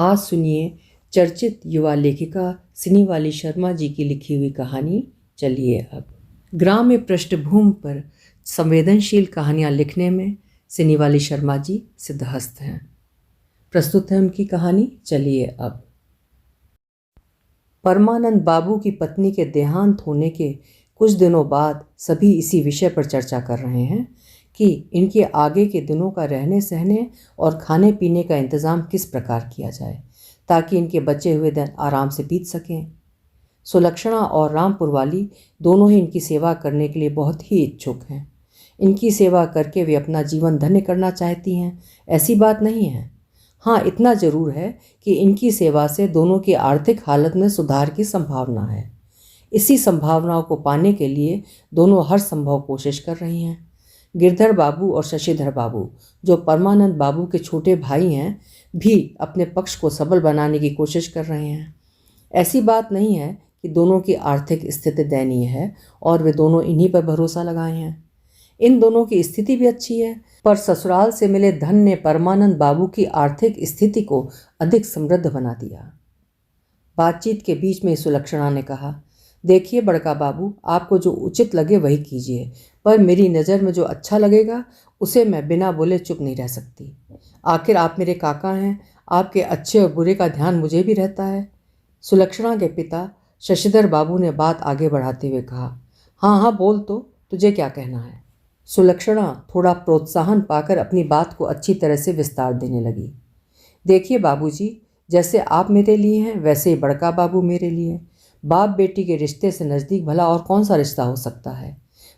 आज सुनिए चर्चित युवा लेखिका सिनीवाली शर्मा जी की लिखी हुई कहानी चलिए अब। ग्राम्य पृष्ठभूमि पर संवेदनशील कहानियाँ लिखने में सिनीवाली शर्मा जी सिद्धहस्त हैं। प्रस्तुत है उनकी कहानी चलिए अब। परमानंद बाबू की पत्नी के देहांत होने के कुछ दिनों बाद सभी इसी विषय पर चर्चा कर रहे हैं कि इनके आगे के दिनों का रहने सहने और खाने पीने का इंतज़ाम किस प्रकार किया जाए ताकि इनके बचे हुए दिन आराम से बीत सकें। सुलक्षणा और रामपुर वाली दोनों ही इनकी सेवा करने के लिए बहुत ही इच्छुक हैं। इनकी सेवा करके वे अपना जीवन धन्य करना चाहती हैं, ऐसी बात नहीं है। हाँ, इतना ज़रूर है कि इनकी सेवा से दोनों की आर्थिक हालत में सुधार की संभावना है। इसी संभावनाओं को पाने के लिए दोनों हर संभव कोशिश कर रही हैं। गिरधर बाबू और शशिधर बाबू, जो परमानंद बाबू के छोटे भाई हैं, भी अपने पक्ष को सबल बनाने की कोशिश कर रहे हैं। ऐसी बात नहीं है कि दोनों की आर्थिक स्थिति दयनीय है और वे दोनों इन्हीं पर भरोसा लगाए हैं। इन दोनों की स्थिति भी अच्छी है, पर ससुराल से मिले धन ने परमानंद बाबू की आर्थिक स्थिति को अधिक समृद्ध बना दिया। बातचीत के बीच में सुलक्षणा ने कहा, देखिए बड़का बाबू, आपको जो उचित लगे वही कीजिए, पर मेरी नज़र में जो अच्छा लगेगा उसे मैं बिना बोले चुप नहीं रह सकती। आखिर आप मेरे काका हैं, आपके अच्छे और बुरे का ध्यान मुझे भी रहता है। सुलक्षणा के पिता शशिधर बाबू ने बात आगे बढ़ाते हुए कहा, हाँ हाँ बोल, तो तुझे क्या कहना है। सुलक्षणा थोड़ा प्रोत्साहन पाकर अपनी बात को अच्छी तरह से विस्तार देने लगी। देखिए बाबूजी, जैसे आप मेरे लिए हैं वैसे ही बड़का बाबू मेरे लिए। बाप बेटी के रिश्ते से नज़दीक भला और कौन सा रिश्ता हो सकता है।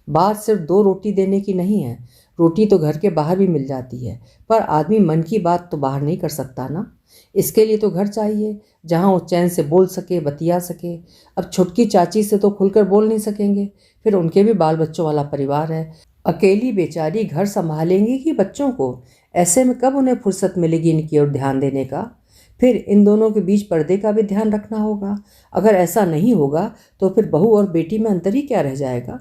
बात सिर्फ 2 रोटी देने की नहीं है। रोटी तो घर के बाहर भी मिल जाती है, पर आदमी मन की बात तो बाहर नहीं कर सकता ना। इसके लिए तो घर चाहिए जहाँ वो चैन से बोल सके, बतिया सके। अब छुटकी चाची से तो खुलकर बोल नहीं सकेंगे, फिर उनके भी बाल बच्चों वाला परिवार है। अकेली बेचारी घर संभालेंगी कि बच्चों को। ऐसे में कब उन्हें फुर्सत मिलेगी इनकी ओर ध्यान देने का। फिर इन दोनों के बीच पर्दे का भी ध्यान रखना होगा। अगर ऐसा नहीं होगा तो फिर बहू और बेटी में अंतर ही क्या रह जाएगा।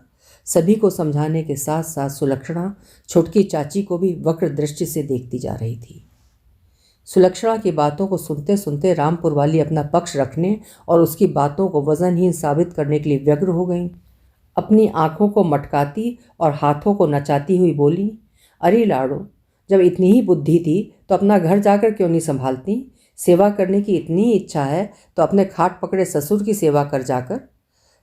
सभी को समझाने के साथ साथ सुलक्षणा छुटकी चाची को भी वक्र दृष्टि से देखती जा रही थी। सुलक्षणा की बातों को सुनते सुनते रामपुर वाली अपना पक्ष रखने और उसकी बातों को वजनहीन साबित करने के लिए व्यग्र हो गईं। अपनी आंखों को मटकाती और हाथों को नचाती हुई बोली, अरे लाड़ो, जब इतनी ही बुद्धि थी तो अपना घर जाकर क्यों नहीं संभालती। सेवा करने की इतनी ही इच्छा है तो अपने खाट पकड़े ससुर की सेवा कर जाकर।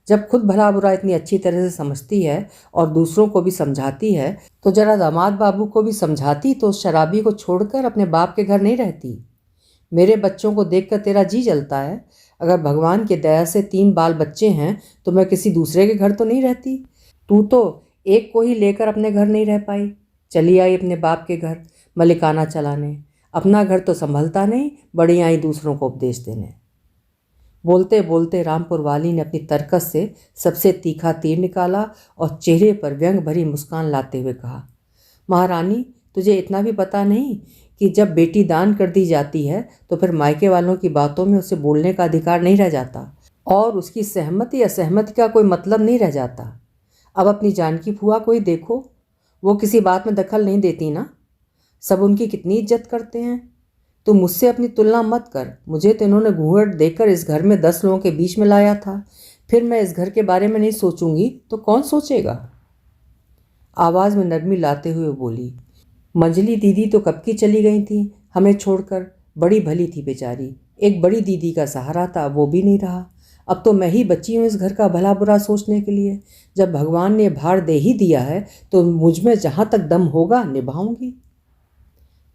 जब खुद भला बुरा इतनी अच्छी तरह से समझती है और दूसरों को भी समझाती है तो जरा दामाद बाबू को भी समझाती तो उस शराबी को छोड़कर अपने बाप के घर नहीं रहती। मेरे बच्चों को देखकर तेरा जी जलता है। अगर भगवान की दया से 3 बाल बच्चे हैं तो मैं किसी दूसरे के घर तो नहीं रहती। तू तो एक को ही लेकर अपने घर नहीं रह पाई, चली आई अपने बाप के घर मलिकाना चलाने। अपना घर तो संभलता नहीं, बड़ी आई दूसरों को उपदेश देने। बोलते बोलते रामपुर वाली ने अपनी तरकस से सबसे तीखा तीर निकाला और चेहरे पर व्यंग भरी मुस्कान लाते हुए कहा, महारानी, तुझे इतना भी पता नहीं कि जब बेटी दान कर दी जाती है तो फिर मायके वालों की बातों में उसे बोलने का अधिकार नहीं रह जाता और उसकी सहमति असहमति का कोई मतलब नहीं रह जाता। अब अपनी जानकी फुआ को ही देखो, वो किसी बात में दखल नहीं देती ना। सब उनकी कितनी इज्जत करते हैं। तू मुझसे अपनी तुलना मत कर। मुझे तो इन्होंने घूंघट देकर इस घर में 10 लोगों के बीच में लाया था। फिर मैं इस घर के बारे में नहीं सोचूंगी तो कौन सोचेगा। आवाज़ में नरमी लाते हुए बोली, मंजली दीदी तो कब की चली गई थी हमें छोड़कर। बड़ी भली थी बेचारी, एक बड़ी दीदी का सहारा था, वो भी नहीं रहा। अब तो मैं ही बची हूँ इस घर का भला बुरा सोचने के लिए। जब भगवान ने भार दे ही दिया है तो मुझ में जहाँ तक दम होगा निभाऊंगी।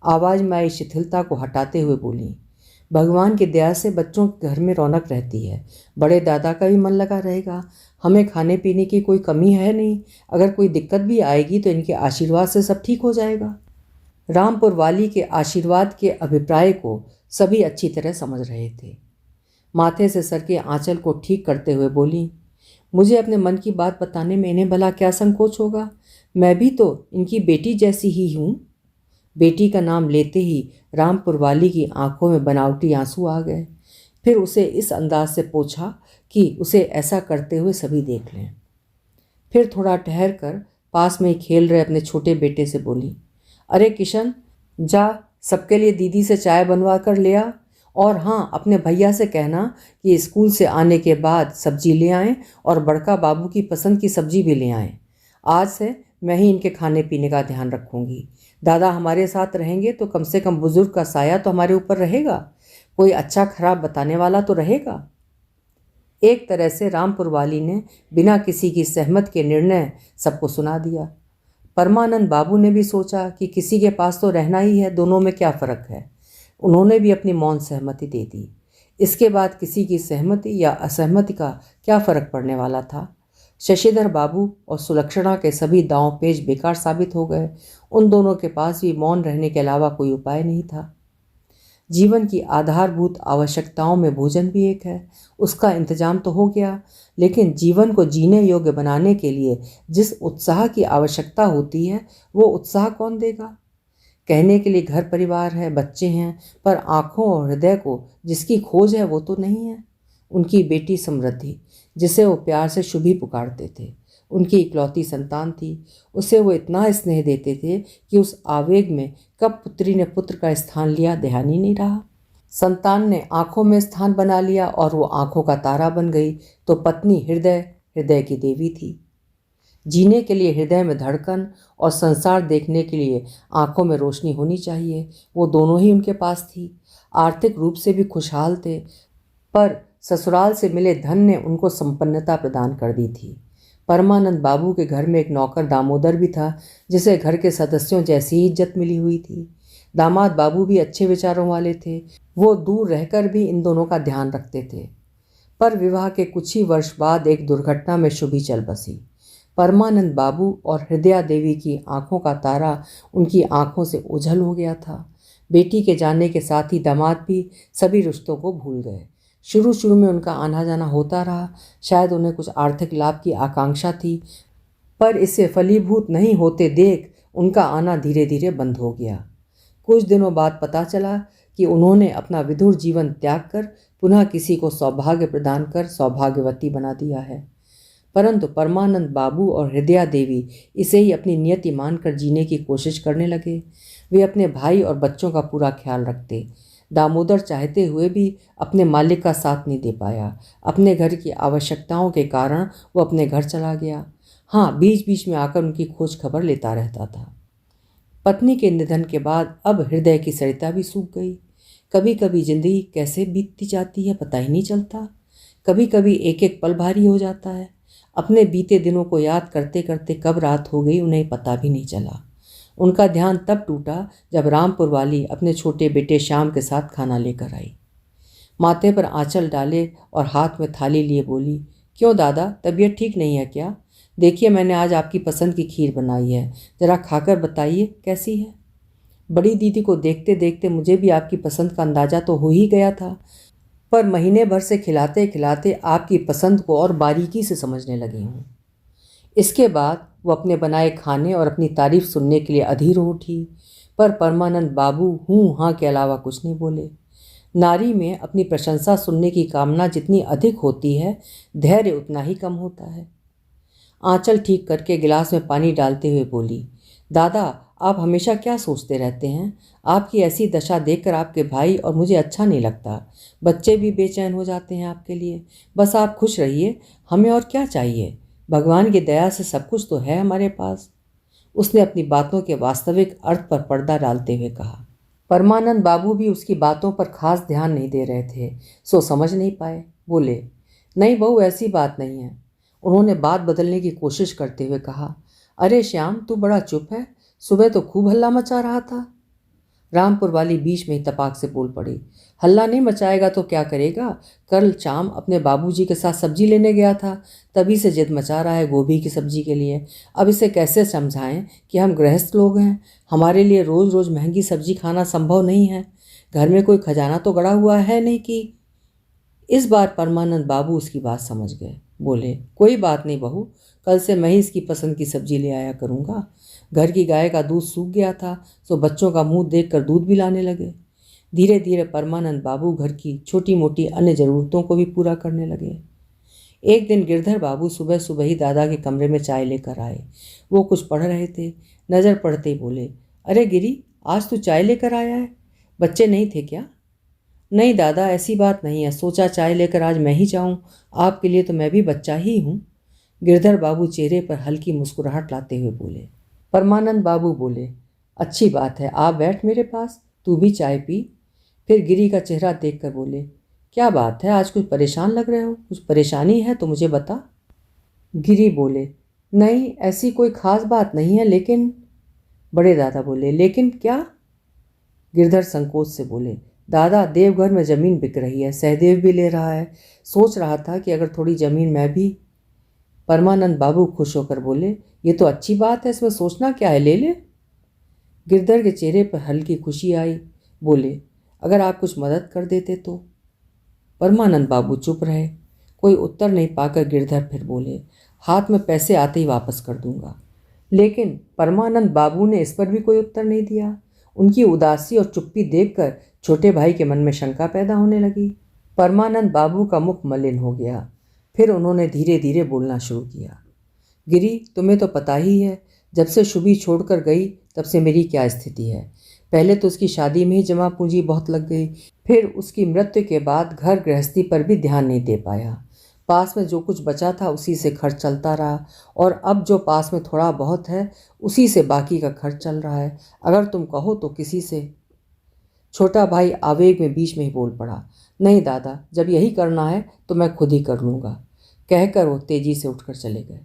आवाज़ में आई शिथिलता को हटाते हुए बोली, भगवान की दया से बच्चों के घर में रौनक रहती है। बड़े दादा का भी मन लगा रहेगा। हमें खाने पीने की कोई कमी है नहीं। अगर कोई दिक्कत भी आएगी तो इनके आशीर्वाद से सब ठीक हो जाएगा। रामपुर वाली के आशीर्वाद के अभिप्राय को सभी अच्छी तरह समझ रहे थे। माथे से सर के आंचल को ठीक करते हुए बोली, मुझे अपने मन की बात बताने में इन्हें भला क्या संकोच होगा। मैं भी तो इनकी बेटी जैसी ही हूँ। बेटी का नाम लेते ही रामपुर वाली की आंखों में बनावटी आंसू आ गए। फिर उसे इस अंदाज से पूछा कि उसे ऐसा करते हुए सभी देख लें। फिर थोड़ा ठहर कर पास में ही खेल रहे अपने छोटे बेटे से बोली, अरे किशन, जा सबके लिए दीदी से चाय बनवा कर ले आ और हाँ, अपने भैया से कहना कि स्कूल से आने के बाद सब्जी ले आएं और बड़का बाबू की पसंद की सब्जी भी ले आएं। आज से मैं ही इनके खाने पीने का ध्यान रखूंगी। दादा हमारे साथ रहेंगे तो कम से कम बुजुर्ग का साया तो हमारे ऊपर रहेगा, कोई अच्छा खराब बताने वाला तो रहेगा। एक तरह से रामपुर वाली ने बिना किसी की सहमत के निर्णय सबको सुना दिया। परमानंद बाबू ने भी सोचा कि किसी के पास तो रहना ही है, दोनों में क्या फ़र्क है। उन्होंने भी अपनी मौन सहमति दे दी। इसके बाद किसी की सहमति या असहमति का क्या फ़र्क पड़ने वाला था। शशिधर बाबू और सुलक्षणा के सभी दांव पेच बेकार साबित हो गए। उन दोनों के पास भी मौन रहने के अलावा कोई उपाय नहीं था। जीवन की आधारभूत आवश्यकताओं में भोजन भी एक है, उसका इंतजाम तो हो गया, लेकिन जीवन को जीने योग्य बनाने के लिए जिस उत्साह की आवश्यकता होती है वो उत्साह कौन देगा। कहने के लिए घर परिवार है, बच्चे हैं, पर आँखों और हृदय को जिसकी खोज है वो तो नहीं है। उनकी बेटी समृद्धि, जिसे वो प्यार से शुभी पुकारते थे, उनकी इकलौती संतान थी। उसे वो इतना स्नेह देते थे कि उस आवेग में कब पुत्री ने पुत्र का स्थान लिया ध्यान ही नहीं रहा। संतान ने आँखों में स्थान बना लिया और वो आँखों का तारा बन गई, तो पत्नी हृदय हृदय की देवी थी। जीने के लिए हृदय में धड़कन और संसार देखने के लिए आंखों में रोशनी होनी चाहिए, वो दोनों ही उनके पास थी। आर्थिक रूप से भी खुशहाल थे, पर ससुराल से मिले धन ने उनको संपन्नता प्रदान कर दी थी। परमानंद बाबू के घर में एक नौकर दामोदर भी था, जिसे घर के सदस्यों जैसी ही इज्जत मिली हुई थी। दामाद बाबू भी अच्छे विचारों वाले थे, वो दूर रहकर भी इन दोनों का ध्यान रखते थे। पर विवाह के कुछ ही वर्ष बाद एक दुर्घटना में शुभी चल बसी। परमानंद बाबू और हृदया देवी की आंखों का तारा उनकी आंखों से ओझल हो गया था। बेटी के जाने के साथ ही दामाद भी सभी रिश्तों को भूल गए। शुरू शुरू में उनका आना जाना होता रहा, शायद उन्हें कुछ आर्थिक लाभ की आकांक्षा थी, पर इसे फलीभूत नहीं होते देख उनका आना धीरे धीरे बंद हो गया। कुछ दिनों बाद पता चला कि उन्होंने अपना विधुर जीवन त्याग कर पुनः किसी को सौभाग्य प्रदान कर सौभाग्यवती बना दिया है। परंतु परमानंद बाबू और हृदया देवी इसे ही अपनी नियति मानकर जीने की कोशिश करने लगे। वे अपने भाई और बच्चों का पूरा ख्याल रखते। दामोदर चाहते हुए भी अपने मालिक का साथ नहीं दे पाया। अपने घर की आवश्यकताओं के कारण वो अपने घर चला गया। हाँ, बीच बीच में आकर उनकी खोज खबर लेता रहता था। पत्नी के निधन के बाद अब हृदय की सरिता भी सूख गई। कभी कभी जिंदगी कैसे बीतती जाती है पता ही नहीं चलता। कभी कभी एक एक पल भारी हो जाता है। अपने बीते दिनों को याद करते करते कब रात हो गई उन्हें पता भी नहीं चला। उनका ध्यान तब टूटा जब रामपुर वाली अपने छोटे बेटे श्याम के साथ खाना लेकर आई। माथे पर आंचल डाले और हाथ में थाली लिए बोली, क्यों दादा, तबीयत ठीक नहीं है क्या? देखिए, मैंने आज आपकी पसंद की खीर बनाई है, ज़रा खाकर बताइए कैसी है। बड़ी दीदी को देखते देखते मुझे भी आपकी पसंद का अंदाज़ा तो हो ही गया था, पर महीने भर से खिलाते खिलाते आपकी पसंद को और बारीकी से समझने लगी हूँ। इसके बाद वो अपने बनाए खाने और अपनी तारीफ सुनने के लिए अधीर हो उठी, पर परमानंद बाबू हूँ हाँ के अलावा कुछ नहीं बोले। नारी में अपनी प्रशंसा सुनने की कामना जितनी अधिक होती है, धैर्य उतना ही कम होता है। आंचल ठीक करके गिलास में पानी डालते हुए बोली, दादा, आप हमेशा क्या सोचते रहते हैं? आपकी ऐसी दशा देखकर आपके भाई और मुझे अच्छा नहीं लगता। बच्चे भी बेचैन हो जाते हैं आपके लिए। बस आप खुश रहिए, हमें और क्या चाहिए? भगवान की दया से सब कुछ तो है हमारे पास। उसने अपनी बातों के वास्तविक अर्थ पर पर्दा डालते हुए कहा। परमानंद बाबू भी उसकी बातों पर खास ध्यान नहीं दे रहे थे, सो समझ नहीं पाए। बोले, नहीं बहू, ऐसी बात नहीं है। उन्होंने बात बदलने की कोशिश करते हुए कहा, अरे श्याम, तू बड़ा चुप है, सुबह तो खूब हल्ला मचा रहा था। रामपुर वाली बीच में ही तपाक से बोल पड़ी, हल्ला नहीं मचाएगा तो क्या करेगा? कल शाम अपने बाबूजी के साथ सब्जी लेने गया था, तभी से जिद मचा रहा है गोभी की सब्जी के लिए। अब इसे कैसे समझाएं कि हम गृहस्थ लोग हैं, हमारे लिए रोज़ रोज़ महंगी सब्जी खाना संभव नहीं है। घर में कोई खजाना तो गड़ा हुआ है नहीं कि। इस बार परमानंद बाबू उसकी बात समझ गए। बोले, कोई बात नहीं बहू, कल से मैं ही इसकी पसंद की सब्जी ले आया करूँगा। घर की गाय का दूध सूख गया था, तो बच्चों का मुंह देखकर दूध भी लाने लगे। धीरे धीरे परमानंद बाबू घर की छोटी मोटी अन्य ज़रूरतों को भी पूरा करने लगे। एक दिन गिरधर बाबू सुबह सुबह ही दादा के कमरे में चाय लेकर आए। वो कुछ पढ़ रहे थे। नज़र पड़ते ही बोले, अरे गिरी, आज तू चाय लेकर आया है? बच्चे नहीं थे क्या? नहीं दादा, ऐसी बात नहीं है, सोचा चाय लेकर आज मैं ही जाऊं, आपके लिए तो मैं भी बच्चा ही हूँ। गिरधर बाबू चेहरे पर हल्की मुस्कुराहट लाते हुए बोले। परमानंद बाबू बोले, अच्छी बात है, आप बैठ मेरे पास, तू भी चाय पी। फिर गिरी का चेहरा देखकर बोले, क्या बात है, आज कुछ परेशान लग रहे हो, कुछ परेशानी है तो मुझे बता। गिरी बोले, नहीं ऐसी कोई खास बात नहीं है, लेकिन। बड़े दादा बोले, लेकिन क्या? गिरधर संकोच से बोले, दादा देवघर में ज़मीन बिक रही है, सहदेव भी ले रहा है, सोच रहा था कि अगर थोड़ी ज़मीन मैं भी। परमानंद बाबू खुश होकर बोले, ये तो अच्छी बात है, इसमें सोचना क्या है, ले ले। गिरधर के चेहरे पर हल्की खुशी आई, बोले, अगर आप कुछ मदद कर देते तो। परमानंद बाबू चुप रहे। कोई उत्तर नहीं पाकर गिरधर फिर बोले, हाथ में पैसे आते ही वापस कर दूंगा। लेकिन परमानंद बाबू ने इस पर भी कोई उत्तर नहीं दिया। उनकी उदासी और चुप्पी देखकर छोटे भाई के मन में शंका पैदा होने लगी। परमानंद बाबू का मुख मलिन हो गया। फिर उन्होंने धीरे धीरे बोलना शुरू किया, गिरी तुम्हें तो पता ही है, जब से शुभी छोड़कर गई तब से मेरी क्या स्थिति है। पहले तो उसकी शादी में ही जमा पूंजी बहुत लग गई, फिर उसकी मृत्यु के बाद घर गृहस्थी पर भी ध्यान नहीं दे पाया। पास में जो कुछ बचा था उसी से खर्च चलता रहा, और अब जो पास में थोड़ा बहुत है उसी से बाकी का खर्च चल रहा है। अगर तुम कहो तो किसी से। छोटा भाई आवेग में बीच में ही बोल पड़ा, नहीं दादा, जब यही करना है तो मैं खुद ही कर लूँगा। कहकर वो तेजी से उठकर चले गए।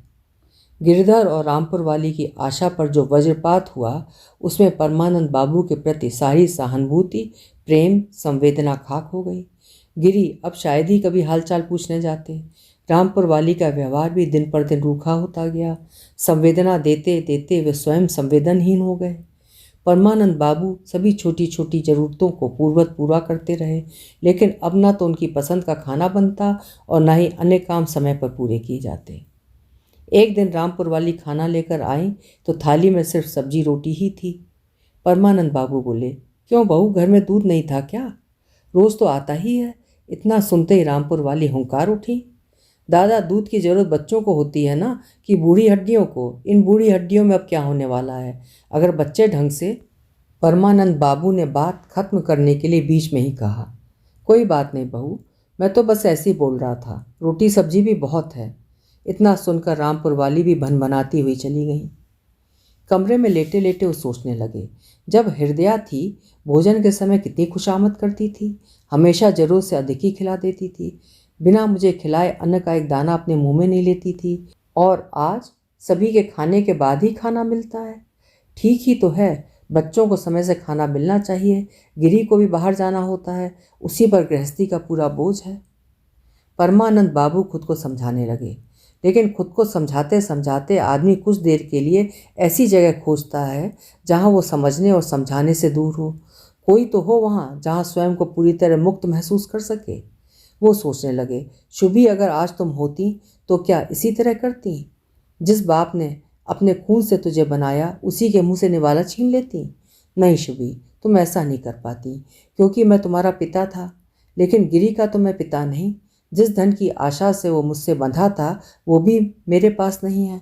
गिरधर और रामपुर वाली की आशा पर जो वज्रपात हुआ, उसमें परमानंद बाबू के प्रति सारी सहानुभूति, प्रेम, संवेदना खाक हो गई। गिरी अब शायद ही कभी हालचाल पूछने जाते। रामपुर वाली का व्यवहार भी दिन पर दिन रूखा होता गया। संवेदना देते देते वे स्वयं संवेदनहीन हो गए। परमानंद बाबू सभी छोटी छोटी ज़रूरतों को पूर्ववत पूरा करते रहे, लेकिन अब ना तो उनकी पसंद का खाना बनता और ना ही अन्य काम समय पर पूरे किए जाते। एक दिन रामपुर वाली खाना लेकर आई तो थाली में सिर्फ सब्जी रोटी ही थी। परमानंद बाबू बोले, क्यों बहू, घर में दूध नहीं था क्या? रोज़ तो आता ही है। इतना सुनते ही रामपुर वाली हुंकार उठी, दादा दूध की ज़रूरत बच्चों को होती है ना, कि बूढ़ी हड्डियों को? इन बूढ़ी हड्डियों में अब क्या होने वाला है, अगर बच्चे ढंग से। परमानंद बाबू ने बात खत्म करने के लिए बीच में ही कहा, कोई बात नहीं बहू, मैं तो बस ऐसे ही बोल रहा था, रोटी सब्जी भी बहुत है। इतना सुनकर रामपुर वाली भी भनभनाती हुई चली गई। कमरे में लेटे लेटे वो सोचने लगे, जब हृदया थी भोजन के समय कितनी खुशामद करती थी, हमेशा जरूरत से अधिक ही खिला देती थी, बिना मुझे खिलाए अन्न का एक दाना अपने मुंह में नहीं लेती थी, और आज सभी के खाने के बाद ही खाना मिलता है। ठीक ही तो है, बच्चों को समय से खाना मिलना चाहिए, गिरी को भी बाहर जाना होता है, उसी पर गृहस्थी का पूरा बोझ है। परमानंद बाबू खुद को समझाने लगे, लेकिन खुद को समझाते समझाते आदमी कुछ देर के लिए ऐसी जगह खोजता है जहाँ वो समझने और समझाने से दूर हो। कोई तो हो वहाँ जहाँ स्वयं को पूरी तरह मुक्त महसूस कर सके। वो सोचने लगे, शुभी अगर आज तुम होती तो क्या इसी तरह करती? जिस बाप ने अपने खून से तुझे बनाया उसी के मुंह से निवाला छीन लेती? नहीं शुभी, तुम ऐसा नहीं कर पाती, क्योंकि मैं तुम्हारा पिता था, लेकिन गिरी का तो मैं पिता नहीं। जिस धन की आशा से वो मुझसे बंधा था वो भी मेरे पास नहीं है।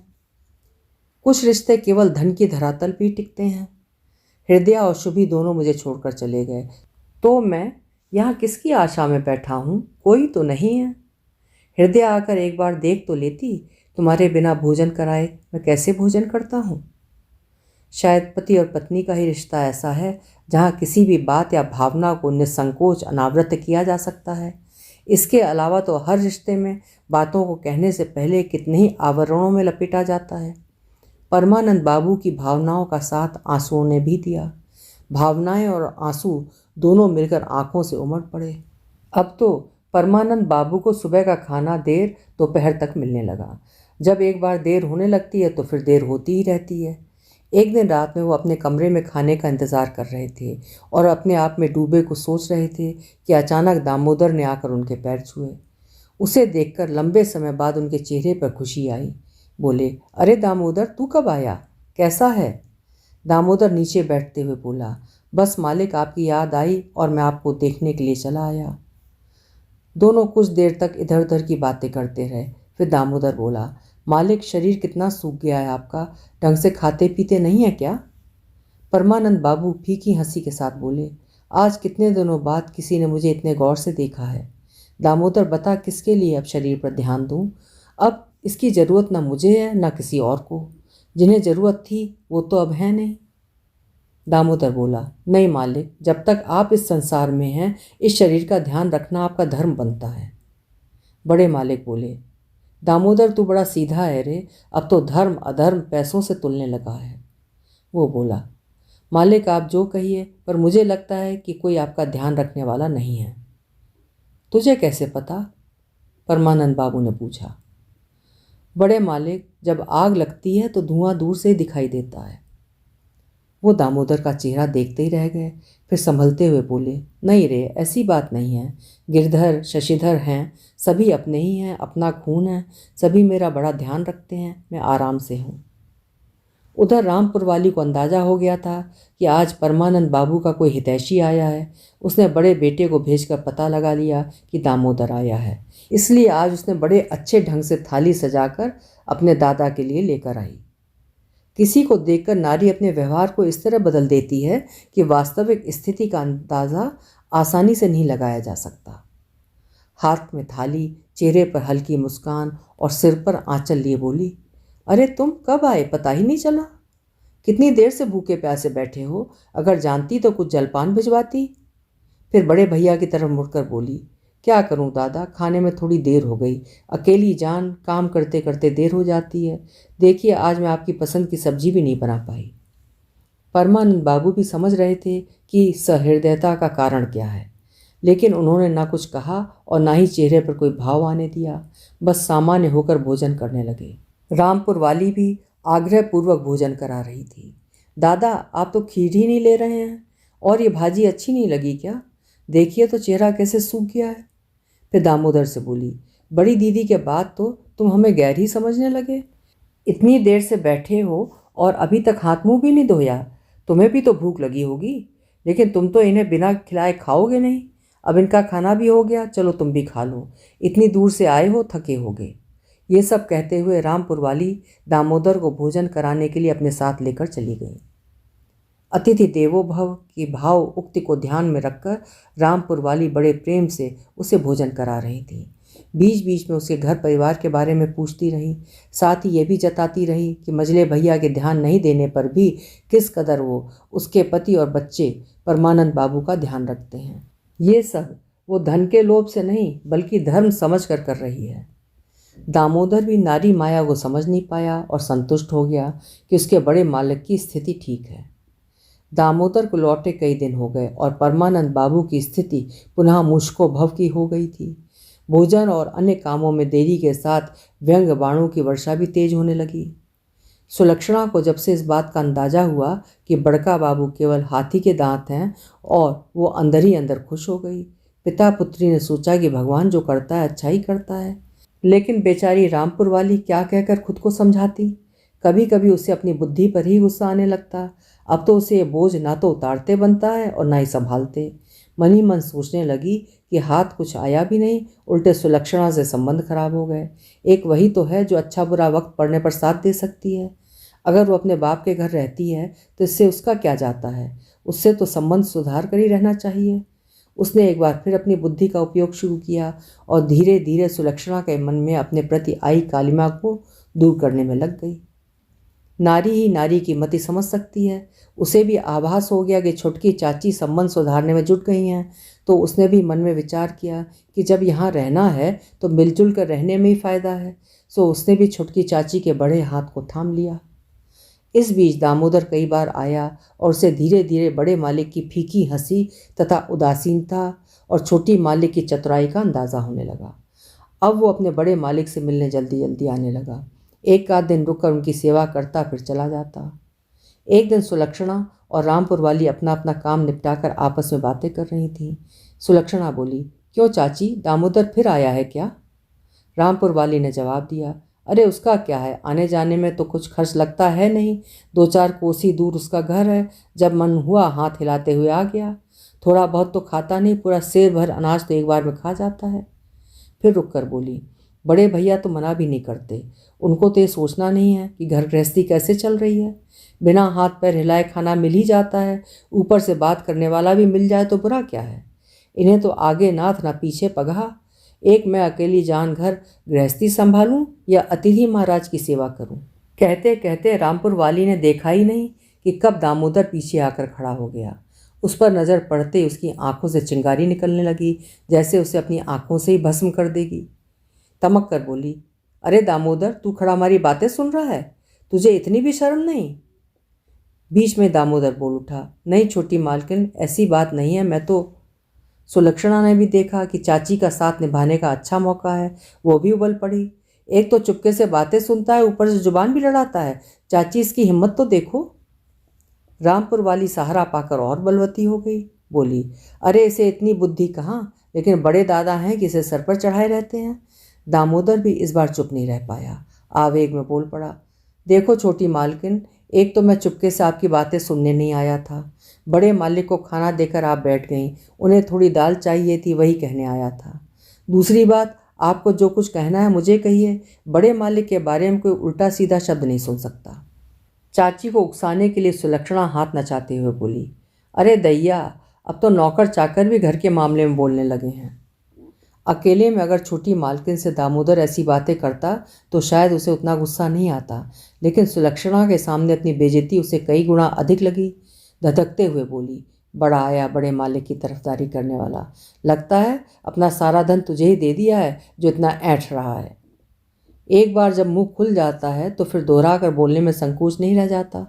कुछ रिश्ते केवल धन की धरातल पर टिकते हैं। हृदय और शुभी दोनों मुझे छोड़कर चले गए, तो मैं यहाँ किसकी आशा में बैठा हूँ? कोई तो नहीं है। हृदय आकर एक बार देख तो लेती, तुम्हारे बिना भोजन कराए मैं कैसे भोजन करता हूँ। शायद पति और पत्नी का ही रिश्ता ऐसा है जहाँ किसी भी बात या भावना को निसंकोच अनावृत किया जा सकता है। इसके अलावा तो हर रिश्ते में बातों को कहने से पहले कितने ही आवरणों में लपेटा जाता है। परमानंद बाबू की भावनाओं का साथ आंसुओं ने भी दिया। भावनाएं और आंसू दोनों मिलकर आंखों से उमड़ पड़े। अब तो परमानंद बाबू को सुबह का खाना देर दोपहर तक मिलने लगा। जब एक बार देर होने लगती है तो फिर देर होती ही रहती है। एक दिन रात में वो अपने कमरे में खाने का इंतज़ार कर रहे थे और अपने आप में डूबे को सोच रहे थे कि अचानक दामोदर ने आकर उनके पैर छुए। उसे देखकर लंबे समय बाद उनके चेहरे पर खुशी आई। बोले, अरे दामोदर, तू कब आया, कैसा है? दामोदर नीचे बैठते हुए बोला, बस मालिक, आपकी याद आई और मैं आपको देखने के लिए चला आया। दोनों कुछ देर तक इधर उधर की बातें करते रहे। फिर दामोदर बोला, मालिक, शरीर कितना सूख गया है आपका, ढंग से खाते पीते नहीं है क्या? परमानंद बाबू फीकी हंसी के साथ बोले, आज कितने दिनों बाद किसी ने मुझे इतने गौर से देखा है। दामोदर, बता किसके लिए अब शरीर पर ध्यान दूं? अब इसकी ज़रूरत ना मुझे है ना किसी और को। जिन्हें ज़रूरत थी वो तो अब है नहीं। दामोदर बोला, नहीं मालिक, जब तक आप इस संसार में हैं इस शरीर का ध्यान रखना आपका धर्म बनता है। बड़े मालिक बोले, दामोदर तू बड़ा सीधा है रे, अब तो धर्म अधर्म पैसों से तुलने लगा है। वो बोला, मालिक आप जो कहिए, पर मुझे लगता है कि कोई आपका ध्यान रखने वाला नहीं है। तुझे कैसे पता? परमानंद बाबू ने पूछा। बड़े मालिक, जब आग लगती है तो धुआं दूर से ही दिखाई देता है। वो दामोदर का चेहरा देखते ही रह गए, फिर संभलते हुए बोले, नहीं रे, ऐसी बात नहीं है। गिरधर शशिधर हैं, सभी अपने ही हैं, अपना खून है, सभी मेरा बड़ा ध्यान रखते हैं, मैं आराम से हूँ। उधर रामपुर वाली को अंदाज़ा हो गया था कि आज परमानंद बाबू का कोई हितैषी आया है। उसने बड़े बेटे को भेजकर पता लगा लिया कि दामोदर आया है, इसलिए आज उसने बड़े अच्छे ढंग से थाली सजाकर अपने दादा के लिए लेकर आई। किसी को देखकर नारी अपने व्यवहार को इस तरह बदल देती है कि वास्तविक स्थिति का अंदाज़ा आसानी से नहीं लगाया जा सकता। हाथ में थाली, चेहरे पर हल्की मुस्कान और सिर पर आंचल लिए बोली, अरे तुम कब आए, पता ही नहीं चला। कितनी देर से भूखे प्यासे बैठे हो, अगर जानती तो कुछ जलपान भिजवाती। फिर बड़े भैया की तरफ मुड़कर बोली, क्या करूं दादा, खाने में थोड़ी देर हो गई। अकेली जान, काम करते करते देर हो जाती है। देखिए आज मैं आपकी पसंद की सब्जी भी नहीं बना पाई। परमानंद बाबू भी समझ रहे थे कि सहृदयता का कारण क्या है, लेकिन उन्होंने ना कुछ कहा और ना ही चेहरे पर कोई भाव आने दिया। बस सामान्य होकर भोजन करने लगे। रामपुर वाली भी आग्रहपूर्वक भोजन करा रही थी। दादा आप तो खीर ही नहीं ले रहे हैं, और ये भाजी अच्छी नहीं लगी क्या? देखिए तो चेहरा कैसे सूख गया है। फिर दामोदर से बोली, बड़ी दीदी के बाद तो तुम हमें गैर ही समझने लगे। इतनी देर से बैठे हो और अभी तक हाथ मुंह भी नहीं धोया। तुम्हें भी तो भूख लगी होगी, लेकिन तुम तो इन्हें बिना खिलाए खाओगे नहीं। अब इनका खाना भी हो गया, चलो तुम भी खा लो, इतनी दूर से आए हो, थके होगे। ये सब कहते हुए रामपुर वाली दामोदर को भोजन कराने के लिए अपने साथ लेकर चली गई। अतिथि देवो भव की भाव उक्ति को ध्यान में रखकर रामपुर वाली बड़े प्रेम से उसे भोजन करा रही थी। बीच बीच में उसके घर परिवार के बारे में पूछती रही, साथ ही ये भी जताती रही कि मझले भैया के ध्यान नहीं देने पर भी किस कदर वो उसके पति और बच्चे परमानंद बाबू का ध्यान रखते हैं। ये सब वो धन के लोभ से नहीं बल्कि धर्म समझ कर रही है। दामोदर भी नारी माया को समझ नहीं पाया और संतुष्ट हो गया कि उसके बड़े मालिक की स्थिति ठीक है। दामोदर को लौटे कई दिन हो गए और परमानंद बाबू की स्थिति पुनः मुश्को भव की हो गई थी। भोजन और अन्य कामों में देरी के साथ व्यंग बाणों की वर्षा भी तेज होने लगी। सुलक्षणा को जब से इस बात का अंदाजा हुआ कि बड़का बाबू केवल हाथी के दांत हैं और वो अंदर ही अंदर खुश हो गई। पिता पुत्री ने सोचा कि भगवान जो करता है अच्छा ही करता है, लेकिन बेचारी रामपुर वाली क्या कहकर खुद को समझाती। कभी कभी उसे अपनी बुद्धि पर ही गुस्सा आने लगता। अब तो उसे ये बोझ ना तो उतारते बनता है और ना ही संभालते। मन ही मन सोचने लगी कि हाथ कुछ आया भी नहीं, उल्टे सुलक्षणा से संबंध खराब हो गए। एक वही तो है जो अच्छा बुरा वक्त पड़ने पर साथ दे सकती है। अगर वो अपने बाप के घर रहती है तो इससे उसका क्या जाता है, उससे तो संबंध सुधार कर ही रहना चाहिए। उसने एक बार फिर अपनी बुद्धि का उपयोग शुरू किया और धीरे धीरे सुलक्षणा के मन में अपने प्रति आई कालिमा को दूर करने में लग गई। नारी ही नारी की मति समझ सकती है। उसे भी आभास हो गया कि छुटकी चाची संबंध सुधारने में जुट गई हैं, तो उसने भी मन में विचार किया कि जब यहाँ रहना है तो मिलजुल कर रहने में ही फ़ायदा है। सो उसने भी छुटकी चाची के बड़े हाथ को थाम लिया। इस बीच दामोदर कई बार आया और उसे धीरे धीरे बड़े मालिक की फीकी हंसी तथा उदासीनता और छोटी मालिक की चतुराई का अंदाज़ा होने लगा। अब वो अपने बड़े मालिक से मिलने जल्दी जल्दी आने लगा। एक आध दिन रुककर उनकी सेवा करता, फिर चला जाता। एक दिन सुलक्षणा और रामपुर वाली अपना अपना काम निपटाकर आपस में बातें कर रही थीं। सुलक्षणा बोली, क्यों चाची, दामोदर फिर आया है क्या? रामपुर वाली ने जवाब दिया, अरे उसका क्या है, आने जाने में तो कुछ खर्च लगता है नहीं। 2-4 कोसी दूर उसका घर है, जब मन हुआ हाथ हिलाते हुए आ गया। थोड़ा बहुत तो खाता नहीं, पूरा सेर भर अनाज तो एक बार में खा जाता है। फिर रुक कर बोली, बड़े भैया तो मना भी नहीं करते। उनको तो ये सोचना नहीं है कि घर गृहस्थी कैसे चल रही है। बिना हाथ पैर हिलाए खाना मिल ही जाता है, ऊपर से बात करने वाला भी मिल जाए तो बुरा क्या है। इन्हें तो आगे नाथ ना पीछे पगहा। एक मैं अकेली जान घर गृहस्थी संभालूं या अतिथि महाराज की सेवा करूं। कहते कहते रामपुर वाली ने देखा ही नहीं कि कब दामोदर पीछे आकर खड़ा हो गया। उस पर नज़र पड़ते उसकी आंखों से चिंगारी निकलने लगी, जैसे उसे अपनी आंखों से ही भस्म कर देगी। तमक कर बोली, अरे दामोदर, तू खड़ा हमारी बातें सुन रहा है? तुझे इतनी भी शर्म नहीं? बीच में दामोदर बोल उठा, नहीं छोटी मालकिन, ऐसी बात नहीं है। मैं तो सुलक्षणा ने भी देखा कि चाची का साथ निभाने का अच्छा मौका है, वो भी उबल पड़ी। एक तो चुपके से बातें सुनता है, ऊपर से जुबान भी लड़ाता है। चाची, इसकी हिम्मत तो देखो। रामपुर वाली सहारा पाकर और बलवती हो गई। बोली, अरे इसे इतनी बुद्धि कहाँ, लेकिन बड़े दादा हैं कि इसे सर पर चढ़ाए रहते हैं। दामोदर भी इस बार चुप नहीं रह पाया, आवेग में बोल पड़ा, देखो छोटी मालकिन, एक तो मैं चुपके से आपकी बातें सुनने नहीं आया था। बड़े मालिक को खाना देकर आप बैठ गईं, उन्हें थोड़ी दाल चाहिए थी, वही कहने आया था। दूसरी बात, आपको जो कुछ कहना है मुझे कहिए, बड़े मालिक के बारे में कोई उल्टा सीधा शब्द नहीं सुन सकता। चाची को उकसाने के लिए सुलक्षणा हाथ नचाते हुए बोली, अरे दैया, अब तो नौकर चाकर भी घर के मामले में बोलने लगे हैं। अकेले में अगर छोटी मालकिन से दामोदर ऐसी बातें करता तो शायद उसे उतना गुस्सा नहीं आता, लेकिन सुलक्षणा के सामने अपनी बेइज्जती उसे कई गुना अधिक लगी। धधकते हुए बोली, बड़ा आया बड़े मालिक की तरफदारी करने वाला, लगता है अपना सारा धन तुझे ही दे दिया है जो इतना ऐंठ रहा है। एक बार जब मुंह खुल जाता है तो फिर दोहरा कर बोलने में संकोच नहीं रह जाता।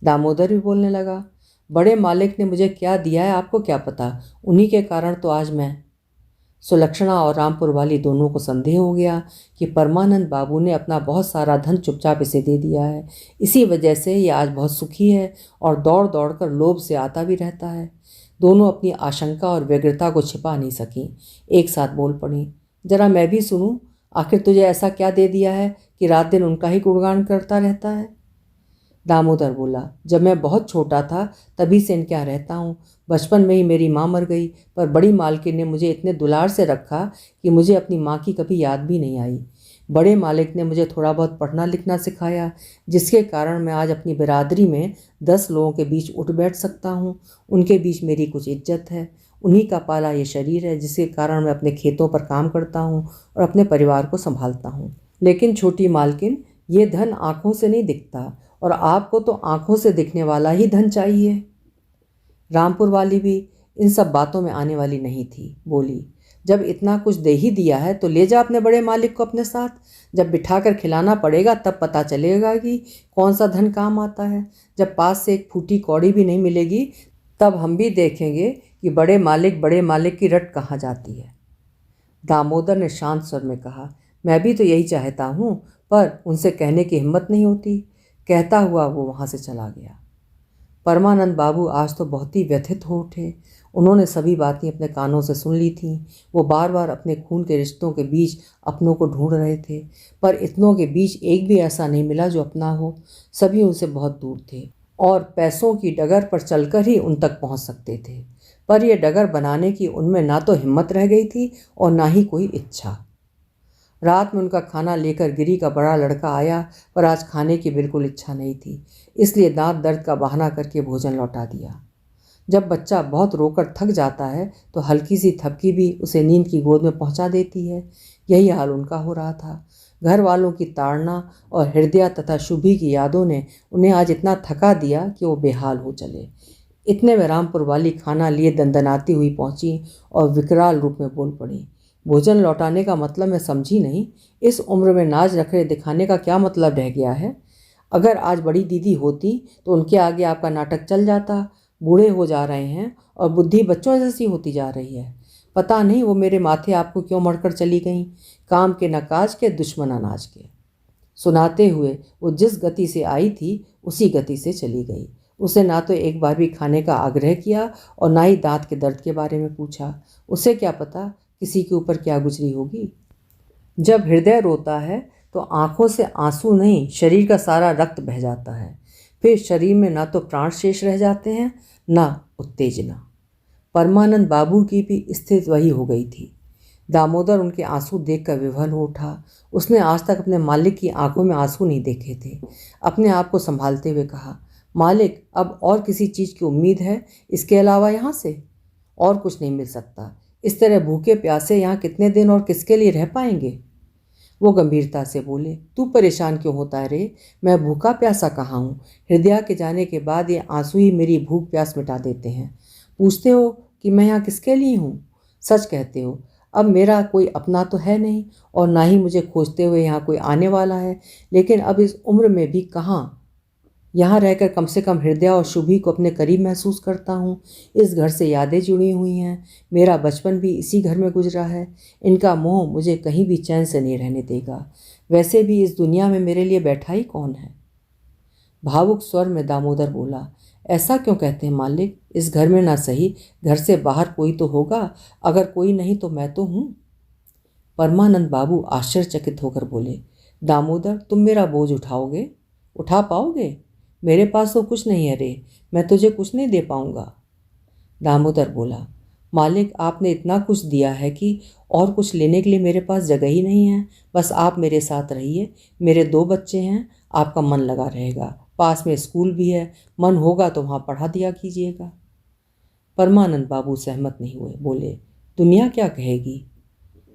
दामोदर भी बोलने लगा, बड़े मालिक ने मुझे क्या दिया है आपको क्या पता, उन्हीं के कारण तो आज मैं। सुलक्षणा और रामपुर वाली दोनों को संदेह हो गया कि परमानंद बाबू ने अपना बहुत सारा धन चुपचाप इसे दे दिया है, इसी वजह से ये आज बहुत सुखी है और दौड़ दौड़ कर लोभ से आता भी रहता है। दोनों अपनी आशंका और व्यग्रता को छिपा नहीं सकी, एक साथ बोल पड़ी, जरा मैं भी सुनूं, आखिर तुझे ऐसा क्या दे दिया है कि रात दिन उनका ही गुणगान करता रहता है। दामोदर बोला, जब मैं बहुत छोटा था तभी से इनके यहाँ रहता हूँ। बचपन में ही मेरी माँ मर गई, पर बड़ी मालकिन ने मुझे इतने दुलार से रखा कि मुझे अपनी माँ की कभी याद भी नहीं आई। बड़े मालिक ने मुझे थोड़ा बहुत पढ़ना लिखना सिखाया, जिसके कारण मैं आज अपनी बिरादरी में 10 लोगों के बीच उठ बैठ सकता हूँ। उनके बीच मेरी कुछ इज्जत है। उन्हीं का पाला ये शरीर है जिसके कारण मैं अपने खेतों पर काम करता हूँ और अपने परिवार को संभालता हूँ। लेकिन छोटी मालकिन, ये धन आँखों से नहीं दिखता और आपको तो आँखों से दिखने वाला ही धन चाहिए। रामपुर वाली भी इन सब बातों में आने वाली नहीं थी। बोली, जब इतना कुछ दे ही दिया है तो ले जा अपने बड़े मालिक को अपने साथ। जब बिठाकर खिलाना पड़ेगा तब पता चलेगा कि कौन सा धन काम आता है। जब पास से एक फूटी कौड़ी भी नहीं मिलेगी तब हम भी देखेंगे कि बड़े मालिक की रट कहाँ जाती है। दामोदर ने शांत स्वर में कहा, मैं भी तो यही चाहता हूँ, पर उनसे कहने की हिम्मत नहीं होती। कहता हुआ वो वहाँ से चला गया। परमानंद बाबू आज तो बहुत ही व्यथित हो उठे। उन्होंने सभी बातें अपने कानों से सुन ली थीं। वो बार बार अपने खून के रिश्तों के बीच अपनों को ढूंढ रहे थे, पर इतनों के बीच एक भी ऐसा नहीं मिला जो अपना हो। सभी उनसे बहुत दूर थे और पैसों की डगर पर चलकर ही उन तक पहुंच सकते थे, पर यह डगर बनाने की उनमें ना तो हिम्मत रह गई थी और ना ही कोई इच्छा। रात में उनका खाना लेकर गिरी का बड़ा लड़का आया, पर आज खाने की बिल्कुल इच्छा नहीं थी, इसलिए दांत दर्द का बहाना करके भोजन लौटा दिया। जब बच्चा बहुत रोकर थक जाता है तो हल्की सी थपकी भी उसे नींद की गोद में पहुंचा देती है। यही हाल उनका हो रहा था। घर वालों की ताड़ना और हृदय तथा शुभी की यादों ने उन्हें आज इतना थका दिया कि वो बेहाल हो चले। इतने में रामपुर वाली खाना लिए दंदनाती हुई पहुंची और विकराल रूप में बोल पड़ी, भोजन लौटाने का मतलब मैं समझी नहीं। इस उम्र में नाज नखरे दिखाने का क्या मतलब रह गया है? अगर आज बड़ी दीदी होती तो उनके आगे आपका नाटक चल जाता। बूढ़े हो जा रहे हैं और बुद्धि बच्चों जैसी होती जा रही है। पता नहीं वो मेरे माथे आपको क्यों मढ़कर चली गईं, काम के न काज के, दुश्मन अनाज के। सुनाते हुए वो जिस गति से आई थी उसी गति से चली गई। उसे ना तो एक बार भी खाने का आग्रह किया और ना ही दांत के दर्द के बारे में पूछा। उसे क्या पता किसी के ऊपर क्या गुजरी होगी। जब हृदय रोता है तो आंखों से आंसू नहीं, शरीर का सारा रक्त बह जाता है। फिर शरीर में ना तो प्राण शेष रह जाते हैं, ना उत्तेजना। परमानंद बाबू की भी स्थिति वही हो गई थी। दामोदर उनके आंसू देखकर विवल हो उठा। उसने आज तक अपने मालिक की आंखों में आंसू नहीं देखे थे। अपने आप को संभालते हुए कहा, मालिक, अब और किसी चीज़ की उम्मीद है इसके अलावा? यहाँ से और कुछ नहीं मिल सकता। इस तरह भूखे प्यासे यहाँ कितने दिन और किसके लिए रह पाएंगे? वो गंभीरता से बोले, तू परेशान क्यों होता है रे? मैं भूखा प्यासा कहाँ हूँ? हृदय के जाने के बाद ये आंसू ही मेरी भूख प्यास मिटा देते हैं। पूछते हो कि मैं यहाँ किसके लिए हूँ? सच कहते हो। अब मेरा कोई अपना तो है नहीं और ना ही मुझे खोजते हुए यहाँ कोई आने वाला है, लेकिन अब इस उम्र में भी कहाँ यहाँ रहकर कम से कम हृदय और शुभी को अपने करीब महसूस करता हूँ। इस घर से यादें जुड़ी हुई हैं। मेरा बचपन भी इसी घर में गुजरा है। इनका मोह मुझे कहीं भी चैन से नहीं रहने देगा। वैसे भी इस दुनिया में मेरे लिए बैठा ही कौन है? भावुक स्वर में दामोदर बोला, ऐसा क्यों कहते हैं मालिक? इस घर में ना सही, घर से बाहर कोई तो होगा। अगर कोई नहीं तो मैं तो हूँ। परमानंद बाबू आश्चर्यचकित होकर बोले, दामोदर, तुम मेरा बोझ उठाओगे? उठा पाओगे? मेरे पास तो कुछ नहीं है रे, मैं तुझे कुछ नहीं दे पाऊंगा। दामोदर बोला, मालिक, आपने इतना कुछ दिया है कि और कुछ लेने के लिए मेरे पास जगह ही नहीं है। बस आप मेरे साथ रहिए। मेरे 2 बच्चे हैं, आपका मन लगा रहेगा। पास में स्कूल भी है, मन होगा तो वहाँ पढ़ा दिया कीजिएगा। परमानंद बाबू सहमत नहीं हुए। बोले, दुनिया क्या कहेगी?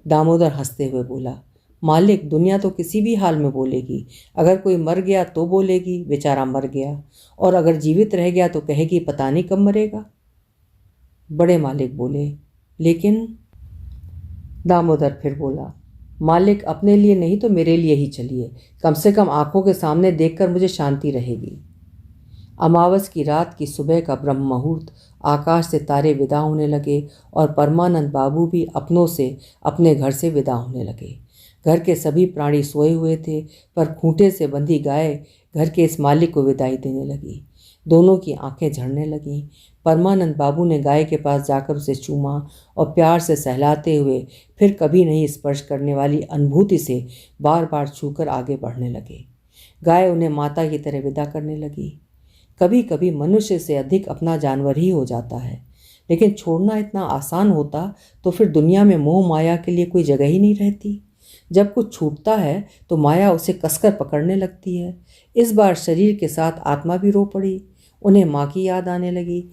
दामोदर हंसते हुए बोला, मालिक, दुनिया तो किसी भी हाल में बोलेगी। अगर कोई मर गया तो बोलेगी बेचारा मर गया, और अगर जीवित रह गया तो कहेगी पता नहीं कब मरेगा। बड़े मालिक बोले, लेकिन दामोदर फिर बोला, मालिक, अपने लिए नहीं तो मेरे लिए ही चलिए। कम से कम आंखों के सामने देखकर मुझे शांति रहेगी। अमावस की रात की सुबह का ब्रह्म मुहूर्त, आकाश से तारे विदा होने लगे और परमानंद बाबू भी अपनों से अपने घर से विदा होने लगे। घर के सभी प्राणी सोए हुए थे, पर खूंटे से बंधी गाय घर के इस मालिक को विदाई देने लगी। दोनों की आंखें झड़ने लगीं। परमानंद बाबू ने गाय के पास जाकर उसे चूमा और प्यार से सहलाते हुए फिर कभी नहीं स्पर्श करने वाली अनुभूति से बार बार छूकर आगे बढ़ने लगे। गाय उन्हें माता की तरह विदा करने लगी। कभी कभी मनुष्य से अधिक अपना जानवर ही हो जाता है, लेकिन छोड़ना इतना आसान होता तो फिर दुनिया में मोह माया के लिए कोई जगह ही नहीं रहती। जब कुछ छूटता है तो माया उसे कसकर पकड़ने लगती है। इस बार शरीर के साथ आत्मा भी रो पड़ी। उन्हें माँ की याद आने लगी।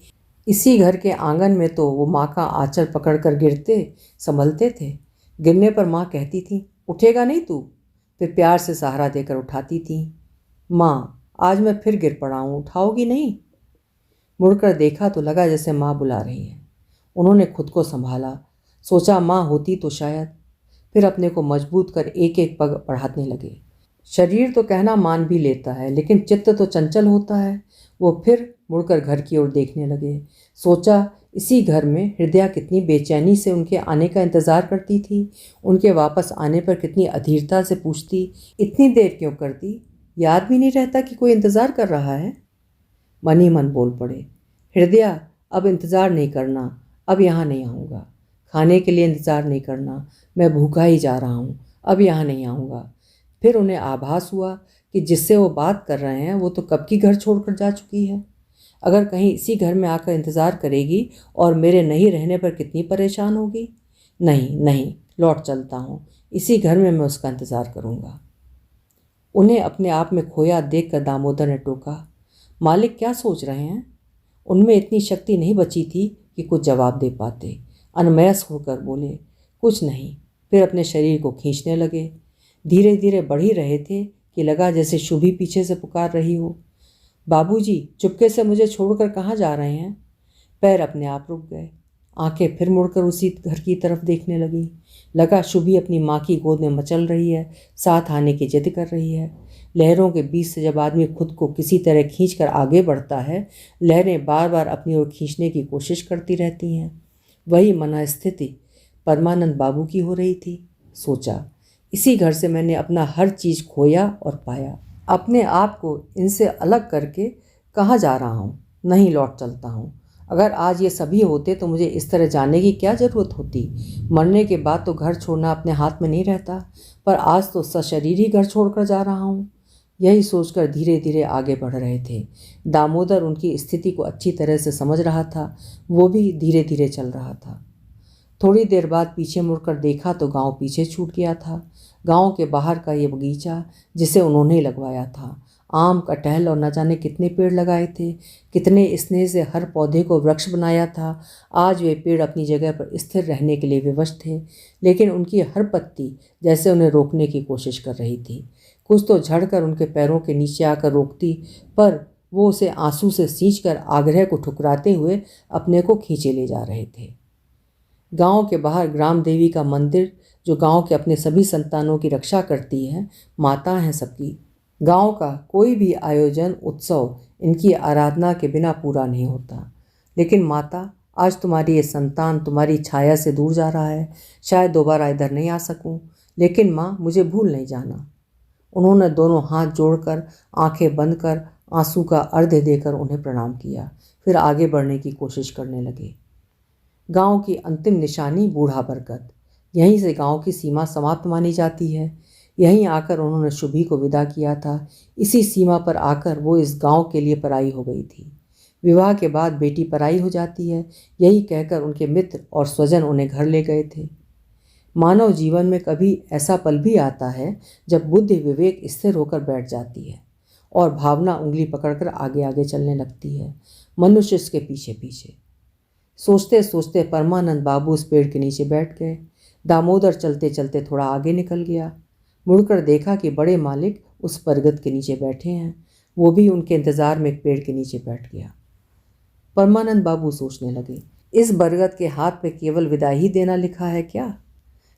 इसी घर के आंगन में तो वो माँ का आंचल पकड़कर गिरते संभलते थे। गिरने पर माँ कहती थी, उठेगा नहीं तू? फिर प्यार से सहारा देकर उठाती थी। माँ, आज मैं फिर गिर पड़ा हूँ, उठाओगी नहीं? मुड़कर देखा तो लगा जैसे माँ बुला रही है। उन्होंने खुद को संभाला, सोचा माँ होती तो शायद। फिर अपने को मजबूत कर एक एक पग बढ़ाने लगे। शरीर तो कहना मान भी लेता है, लेकिन चित्त तो चंचल होता है। वो फिर मुड़कर घर की ओर देखने लगे। सोचा, इसी घर में हृदय कितनी बेचैनी से उनके आने का इंतज़ार करती थी। उनके वापस आने पर कितनी अधीरता से पूछती, इतनी देर क्यों करती? याद भी नहीं रहता कि कोई इंतज़ार कर रहा है। मन ही मन बोल पड़े, हृदय, अब इंतज़ार नहीं करना, अब यहाँ नहीं आऊँगा। खाने के लिए इंतज़ार नहीं करना, मैं भूखा ही जा रहा हूँ, अब यहाँ नहीं आऊँगा। फिर उन्हें आभास हुआ कि जिससे वो बात कर रहे हैं वो तो कब की घर छोड़कर जा चुकी है। अगर कहीं इसी घर में आकर इंतज़ार करेगी और मेरे नहीं रहने पर कितनी परेशान होगी। नहीं नहीं, लौट चलता हूँ, इसी घर में मैं उसका इंतज़ार करूँगा। उन्हें अपने आप में खोया देखकर दामोदर ने टोका, मालिक क्या सोच रहे हैं? उनमें इतनी शक्ति नहीं बची थी कि कुछ जवाब दे पाते। अनमयस होकर बोले, कुछ नहीं। फिर अपने शरीर को खींचने लगे। धीरे धीरे बढ़ ही रहे थे कि लगा जैसे शुभी पीछे से पुकार रही हो, बाबूजी, चुपके से मुझे छोड़कर कहाँ जा रहे हैं? पैर अपने आप रुक गए। आंखें फिर मुड़कर उसी घर की तरफ देखने लगी। लगा शुभी अपनी माँ की गोद में मचल रही है, साथ आने की जिद कर रही है। लहरों के बीच से जब आदमी खुद को किसी तरह खींचकर आगे बढ़ता है, लहरें बार बार अपनी ओर खींचने की कोशिश करती रहती हैं। वही मनस्थिति परमानंद बाबू की हो रही थी। सोचा, इसी घर से मैंने अपना हर चीज़ खोया और पाया। अपने आप को इनसे अलग करके कहाँ जा रहा हूँ? नहीं, लौट चलता हूँ। अगर आज ये सभी होते तो मुझे इस तरह जाने की क्या ज़रूरत होती? मरने के बाद तो घर छोड़ना अपने हाथ में नहीं रहता, पर आज तो सशरीर ही घर छोड़कर जा रहा हूँ। यही सोचकर धीरे धीरे आगे बढ़ रहे थे। दामोदर उनकी स्थिति को अच्छी तरह से समझ रहा था। वो भी धीरे धीरे चल रहा था। थोड़ी देर बाद पीछे मुड़कर देखा तो गांव पीछे छूट गया था। गांव के बाहर का ये बगीचा जिसे उन्होंने लगवाया था, आम, कटहल और न जाने कितने पेड़ लगाए थे, कितने स्नेह से हर पौधे को वृक्ष बनाया था, आज वे पेड़ अपनी जगह पर स्थिर रहने के लिए विवश थे, लेकिन उनकी हर पत्ती जैसे उन्हें रोकने की कोशिश कर रही थी। कुछ तो झड़कर उनके पैरों के नीचे आकर रोकती, पर वो उसे आंसू से सींचकर आग्रह को ठुकराते हुए अपने को खींचे ले जा रहे थे। गांव के बाहर ग्राम देवी का मंदिर, जो गांव के अपने सभी संतानों की रक्षा करती है, माता है सबकी। गांव का कोई भी आयोजन, उत्सव इनकी आराधना के बिना पूरा नहीं होता। लेकिन माता, आज तुम्हारी ये संतान तुम्हारी छाया से दूर जा रहा है, शायद दोबारा इधर नहीं आ सकूं, लेकिन माँ, मुझे भूल नहीं जाना। उन्होंने दोनों हाथ जोड़कर, आंखें बंद कर, आंसू का अर्घ्य देकर उन्हें प्रणाम किया, फिर आगे बढ़ने की कोशिश करने लगे। गांव की अंतिम निशानी बूढ़ा बरगद, यहीं से गांव की सीमा समाप्त मानी जाती है। यहीं आकर उन्होंने शुभी को विदा किया था। इसी सीमा पर आकर वो इस गांव के लिए पराई हो गई थी। विवाह के बाद बेटी पराई हो जाती है, यही कहकर उनके मित्र और स्वजन उन्हें घर ले गए थे। मानव जीवन में कभी ऐसा पल भी आता है जब बुद्धि विवेक स्थिर होकर बैठ जाती है और भावना उंगली पकड़कर आगे आगे चलने लगती है, मनुष्य इसके पीछे पीछे। सोचते सोचते परमानंद बाबू उस पेड़ के नीचे बैठ गए। दामोदर चलते चलते थोड़ा आगे निकल गया। मुड़कर देखा कि बड़े मालिक उस बरगद के नीचे बैठे हैं। वो भी उनके इंतजार में एक पेड़ के नीचे बैठ गया। परमानंद बाबू सोचने लगे, इस बरगद के हाथ पे केवल विदाई ही देना लिखा है क्या?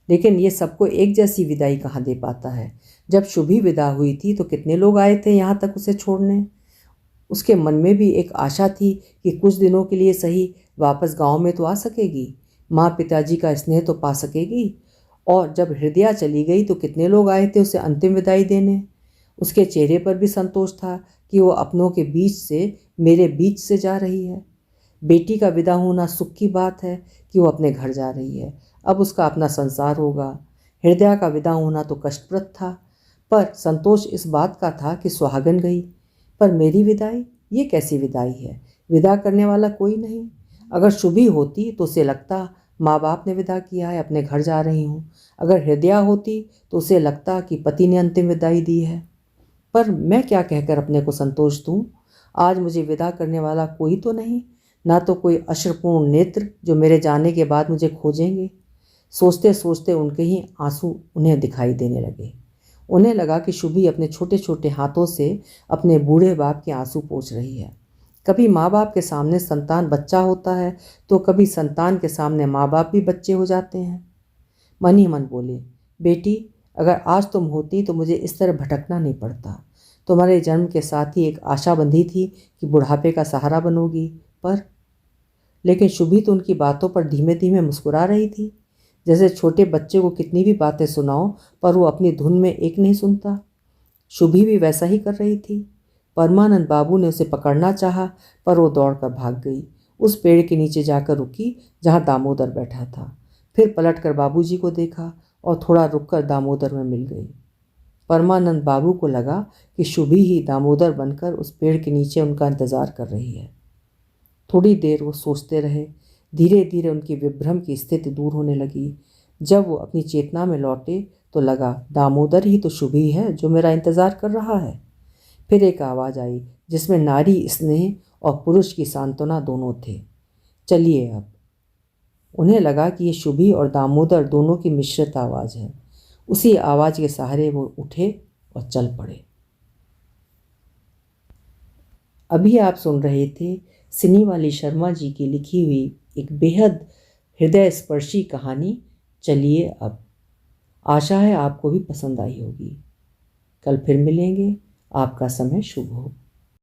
लेकिन ये सबको एक जैसी विदाई कहाँ दे पाता है? जब शुभी विदा हुई थी तो कितने लोग आए थे यहाँ तक उसे छोड़ने। उसके मन में भी एक आशा थी कि कुछ दिनों के लिए सही वापस गांव में तो आ सकेगी, माँ पिताजी का स्नेह तो पा सकेगी। और जब हृदया चली गई तो कितने लोग आए थे उसे अंतिम विदाई देने। उसके चेहरे पर भी संतोष था कि वो अपनों के बीच से, मेरे बीच से जा रही है। बेटी का विदा होना सुख की बात है कि वो अपने घर जा रही है, अब उसका अपना संसार होगा। हृदया का विदा होना तो कष्टप्रद था, पर संतोष इस बात का था कि सुहागन गई। पर मेरी विदाई, ये कैसी विदाई है? विदा करने वाला कोई नहीं। अगर शुभी होती तो उसे लगता माँ बाप ने विदा किया है, अपने घर जा रही हूँ। अगर हृदया होती तो उसे लगता कि पति ने अंतिम विदाई दी है। पर मैं क्या कहकर अपने को संतोष दूँ? आज मुझे विदा करने वाला कोई तो नहीं, ना तो कोई अश्रुपूर्ण नेत्र जो मेरे जाने के बाद मुझे खोजेंगे। सोचते सोचते उनके ही आंसू उन्हें दिखाई देने लगे। उन्हें लगा कि शुभी अपने छोटे छोटे हाथों से अपने बूढ़े बाप के आंसू पोंछ रही है। कभी माँ बाप के सामने संतान बच्चा होता है तो कभी संतान के सामने माँ बाप भी बच्चे हो जाते हैं। मन ही मन बोले, बेटी, अगर आज तुम होती तो मुझे इस तरह भटकना नहीं पड़ता। तुम्हारे जन्म के साथ ही एक आशा बंधी थी कि बुढ़ापे का सहारा बनोगी। पर लेकिन शुभी तो उनकी बातों पर धीमे धीमे मुस्कुरा रही थी, जैसे छोटे बच्चे को कितनी भी बातें सुनाओ पर वो अपनी धुन में एक नहीं सुनता। शुभी भी वैसा ही कर रही थी। परमानंद बाबू ने उसे पकड़ना चाहा, पर वो दौड़कर भाग गई। उस पेड़ के नीचे जाकर रुकी जहाँ दामोदर बैठा था। फिर पलटकर बाबूजी को देखा और थोड़ा रुककर दामोदर में मिल गई। परमानंद बाबू को लगा कि शुभी ही दामोदर बनकर उस पेड़ के नीचे उनका इंतजार कर रही है। थोड़ी देर वो सोचते रहे। धीरे धीरे उनकी विभ्रम की स्थिति दूर होने लगी। जब वो अपनी चेतना में लौटे तो लगा, दामोदर ही तो शुभी है जो मेरा इंतजार कर रहा है। फिर एक आवाज़ आई जिसमें नारी स्नेह और पुरुष की सांत्वना दोनों थे, चलिए अब। उन्हें लगा कि ये शुभी और दामोदर दोनों की मिश्रित आवाज़ है। उसी आवाज़ के सहारे वो उठे और चल पड़े। अभी आप सुन रहे थे सिनीवाली शर्मा जी की लिखी हुई एक बेहद हृदय स्पर्शी कहानी, चलिए अब। आशा है आपको भी पसंद आई होगी। कल फिर मिलेंगे। आपका समय शुभ हो।